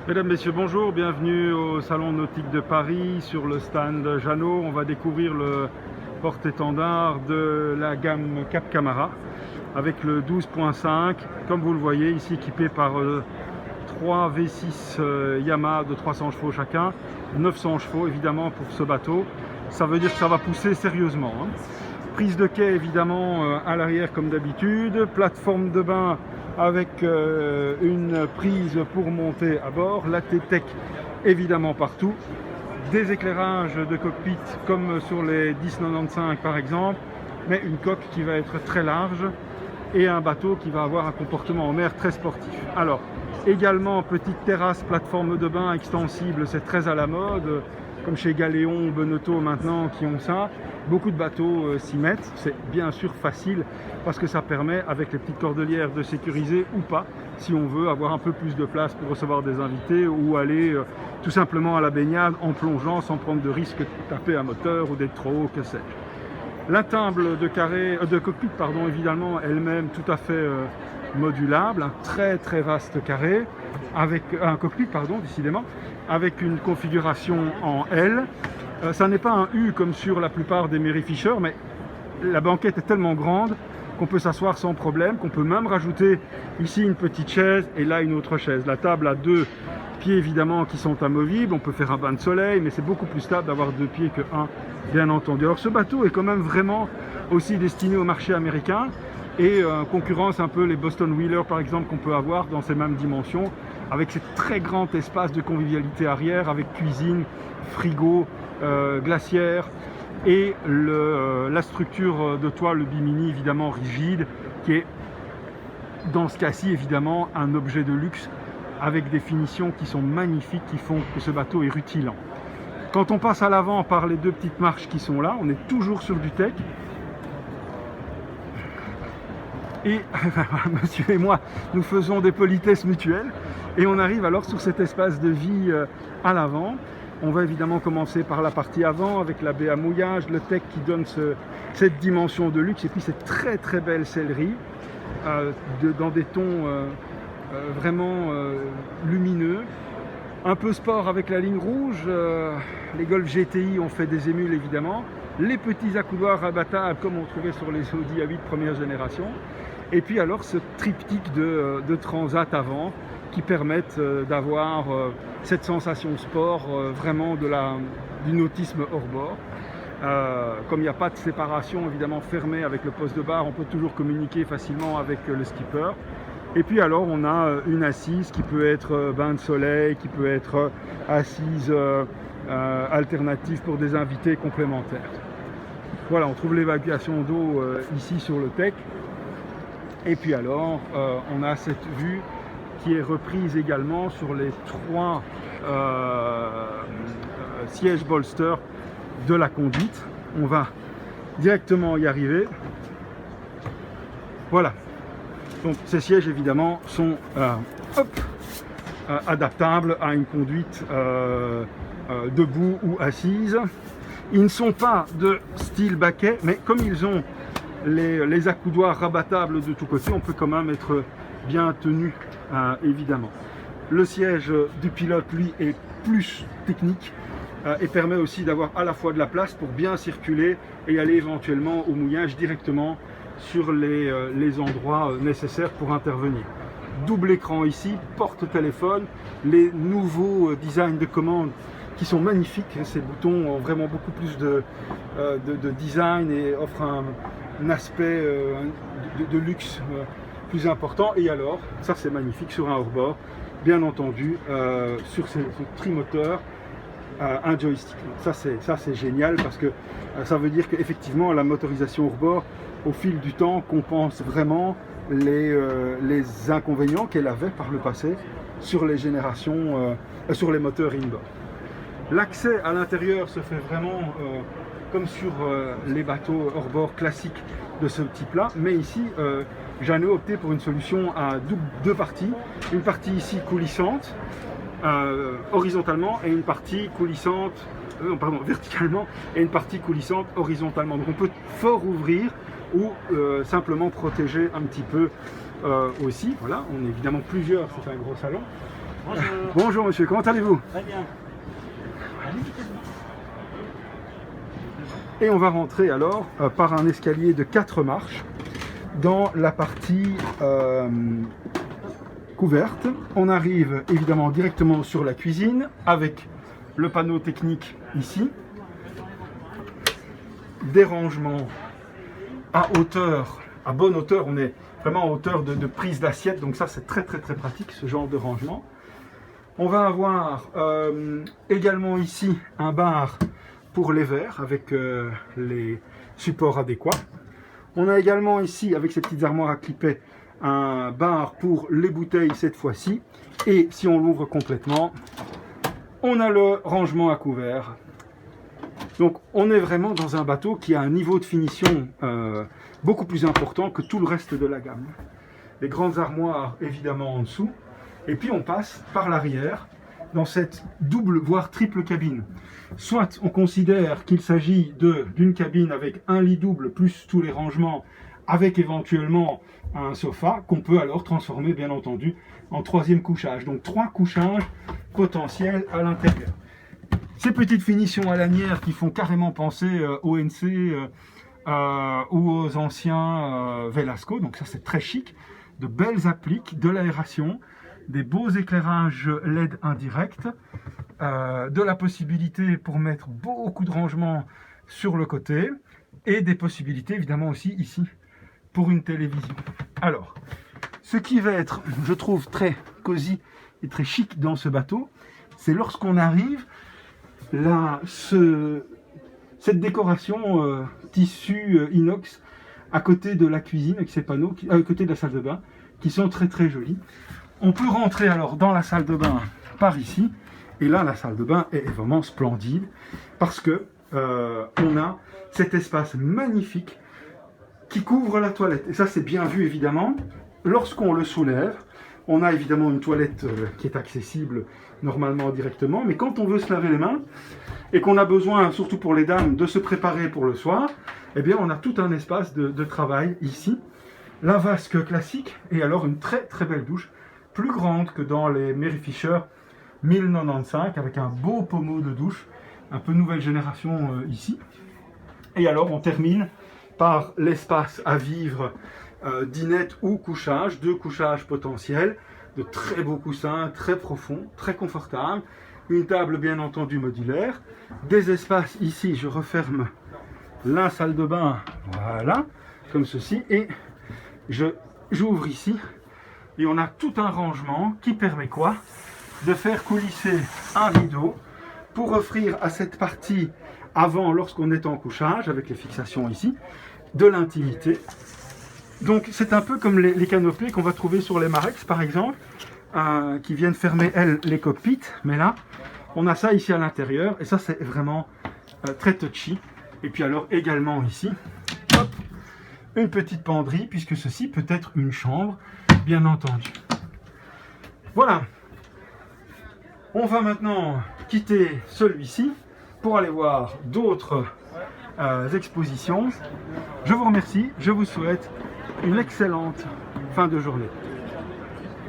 Mesdames, Messieurs, bonjour, bienvenue au Salon Nautique de Paris sur le stand Jeannot. On va découvrir le porte-étendard de la gamme Cap Camara avec le 12.5, comme vous le voyez ici équipé par 3 V6 Yamaha de 300 chevaux chacun, 900 chevaux évidemment pour ce bateau. Ça veut dire que ça va pousser sérieusement, hein. Prise de quai évidemment à l'arrière comme d'habitude, plateforme de bain avec une prise pour monter à bord, la T-Tech évidemment partout, des éclairages de cockpit comme sur les 1095 par exemple, mais une coque qui va être très large et un bateau qui va avoir un comportement en mer très sportif. Alors également petite terrasse, plateforme de bain extensible, c'est très à la mode, comme chez Galéon ou Beneteau maintenant qui ont ça. Beaucoup de bateaux s'y mettent, c'est bien sûr facile parce que ça permet avec les petites cordelières de sécuriser ou pas si on veut avoir un peu plus de place pour recevoir des invités ou aller tout simplement à la baignade en plongeant sans prendre de risque de taper un moteur ou d'être trop haut, que sais-je. La table de cockpit évidemment elle-même tout à fait modulable, un très vaste carré avec un cockpit décidément avec une configuration en L. Ça n'est pas un U comme sur la plupart des Mary Fisher, mais la banquette est tellement grande qu'on peut s'asseoir sans problème, qu'on peut même rajouter ici une petite chaise et là une autre chaise. La table a 2 pieds évidemment qui sont amovibles, on peut faire un bain de soleil, mais c'est beaucoup plus stable d'avoir 2 pieds que 1, bien entendu. Alors ce bateau est quand même vraiment aussi destiné au marché américain et concurrence un peu les Boston Whaler par exemple qu'on peut avoir dans ces mêmes dimensions, avec ces très grands espaces de convivialité arrière, avec cuisine, frigo, glacière et la structure de toile, le bimini évidemment rigide, qui est dans ce cas-ci évidemment un objet de luxe avec des finitions qui sont magnifiques, qui font que ce bateau est rutilant. Quand on passe à l'avant par les 2 petites marches qui sont là, on est toujours sur du tech. Et monsieur et moi, nous faisons des politesses mutuelles et on arrive alors sur cet espace de vie à l'avant. On va évidemment commencer par la partie avant avec la baie à mouillage, le tech qui donne cette dimension de luxe et puis cette très belle sellerie dans des tons vraiment lumineux. Un peu sport avec la ligne rouge, les Golf GTI ont fait des émules évidemment, les petits accoudoirs rabattables comme on trouvait sur les Audi A8 première génération, et puis alors ce triptyque de transat avant qui permettent d'avoir cette sensation sport vraiment du nautisme hors bord. Comme il n'y a pas de séparation évidemment fermée avec le poste de barre, on peut toujours communiquer facilement avec le skipper. Et puis alors on a une assise qui peut être bain de soleil, qui peut être assise alternative pour des invités complémentaires. Voilà, on trouve l'évacuation d'eau ici sur le tech. Et puis alors on a cette vue qui est reprise également sur les 3 sièges bolster de la conduite. On va directement y arriver. Voilà. Donc ces sièges évidemment sont adaptables à une conduite debout ou assise. Ils ne sont pas de style baquet, mais comme ils ont les accoudoirs rabattables de tous côtés, on peut quand même être bien tenu évidemment. Le siège du pilote lui est plus technique et permet aussi d'avoir à la fois de la place pour bien circuler et aller éventuellement au mouillage directement sur les endroits nécessaires pour intervenir. Double écran ici, porte-téléphone, les nouveaux designs de commande qui sont magnifiques. Ces boutons ont vraiment beaucoup plus de design et offrent un aspect de luxe plus important. Et alors, ça c'est magnifique sur un hors-bord, bien entendu, sur ce trimoteur, un joystick. Ça c'est génial parce que ça veut dire qu'effectivement la motorisation hors-bord au fil du temps compense vraiment les inconvénients qu'elle avait par le passé sur les générations, sur les moteurs inboard. L'accès à l'intérieur se fait vraiment comme sur les bateaux hors-bord classiques de ce type-là, mais ici j'en ai opté pour une solution à 2 parties. Une partie ici coulissante, horizontalement, et une partie coulissante, verticalement, et une partie coulissante horizontalement. Donc on peut fort ouvrir ou simplement protéger un petit peu aussi. Voilà, on est évidemment plusieurs, c'est un gros salon. Bonjour. Bonjour monsieur, comment allez-vous? Très bien. Et on va rentrer alors par un escalier de 4 marches dans la partie couverte. On arrive évidemment directement sur la cuisine avec le panneau technique ici. Des rangements à hauteur, à bonne hauteur, on est vraiment à hauteur de prise d'assiette, donc ça c'est très pratique ce genre de rangement. On va avoir également ici un bar pour les verres avec les supports adéquats. On a également ici, avec ces petites armoires à clipper, un bar pour les bouteilles cette fois-ci. Et si on l'ouvre complètement, on a le rangement à couvert. Donc on est vraiment dans un bateau qui a un niveau de finition beaucoup plus important que tout le reste de la gamme. Les grandes armoires évidemment en dessous. Et puis on passe par l'arrière dans cette double voire triple cabine. Soit on considère qu'il s'agit d'une cabine avec un lit double plus tous les rangements avec éventuellement un sofa qu'on peut alors transformer bien entendu en troisième couchage. Donc 3 couchages potentiels à l'intérieur. Ces petites finitions à lanière qui font carrément penser au NC ou aux anciens Velasco, donc ça c'est très chic, de belles appliques, de l'aération, des beaux éclairages LED indirects, de la possibilité pour mettre beaucoup de rangements sur le côté et des possibilités évidemment aussi ici pour une télévision. Alors, ce qui va être, je trouve, très cosy et très chic dans ce bateau, c'est lorsqu'on arrive là, cette décoration tissu inox à côté de la cuisine avec ces panneaux, à côté de la salle de bain, qui sont très jolis. On peut rentrer alors dans la salle de bain par ici, et là la salle de bain est vraiment splendide parce que on a cet espace magnifique qui couvre la toilette. Et ça c'est bien vu évidemment. Lorsqu'on le soulève, on a évidemment une toilette qui est accessible normalement directement, mais quand on veut se laver les mains et qu'on a besoin, surtout pour les dames, de se préparer pour le soir, eh bien on a tout un espace de travail ici. La vasque classique et alors une très belle douche, plus grande que dans les Mary Fisher 1095 avec un beau pommeau de douche, un peu nouvelle génération ici. Et alors on termine par l'espace à vivre dinette ou couchage, 2 couchages potentiels, de très beaux coussins, très profonds, très confortables, une table bien entendu modulaire, des espaces ici, je referme la salle de bain, voilà, comme ceci, et j'ouvre ici, et on a tout un rangement qui permet quoi? De faire coulisser un rideau pour offrir à cette partie avant, lorsqu'on est en couchage, avec les fixations ici, de l'intimité. Donc c'est un peu comme les canopées qu'on va trouver sur les Marex par exemple, qui viennent fermer elles les cockpits, mais là on a ça ici à l'intérieur et ça c'est vraiment très touchy. Et puis alors également ici, hop, une petite penderie puisque ceci peut être une chambre bien entendu. Voilà, on va maintenant quitter celui-ci pour aller voir d'autres expositions. Je vous remercie, je vous souhaite une excellente fin de journée.